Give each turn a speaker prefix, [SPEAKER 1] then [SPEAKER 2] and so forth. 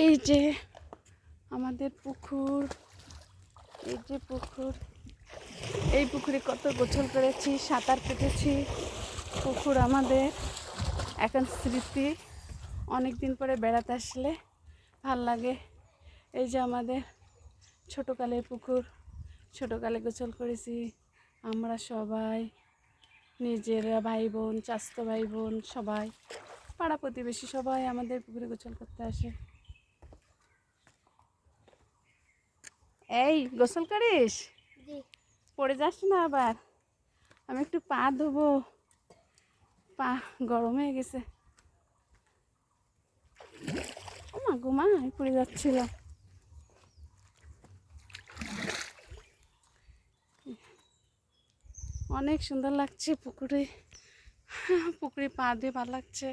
[SPEAKER 1] এই যে আমাদের পুকুর, এই যে পুকুর, এই পুকুরে কত গোসল করেছি, সাঁতার কেটেছি। পুকুর আমাদের এখন স্মৃতি, অনেক দিন পরে বেড়াতে আসলে ভাল লাগে। এই যে আমাদের ছোটোকালের পুকুর, ছোটোকালে গোসল করেছি আমরা সবাই, নিজেরা ভাই বোন, চাচাতো ভাই বোন সবাই, পাড়া প্রতিবেশী সবাই আমাদের পুকুরে গোসল করতে আসে। এই গোসল করিস? পড়ে যাস না আবার? আমি একটু পা ধোবো, পা গরম হয়ে গেছে। ও মা গো মা, আমি পড়ে যাচ্ছিলাম। অনেক সুন্দর লাগছে পুকুরে, পুকুরে পা দিয়ে ভালো লাগছে।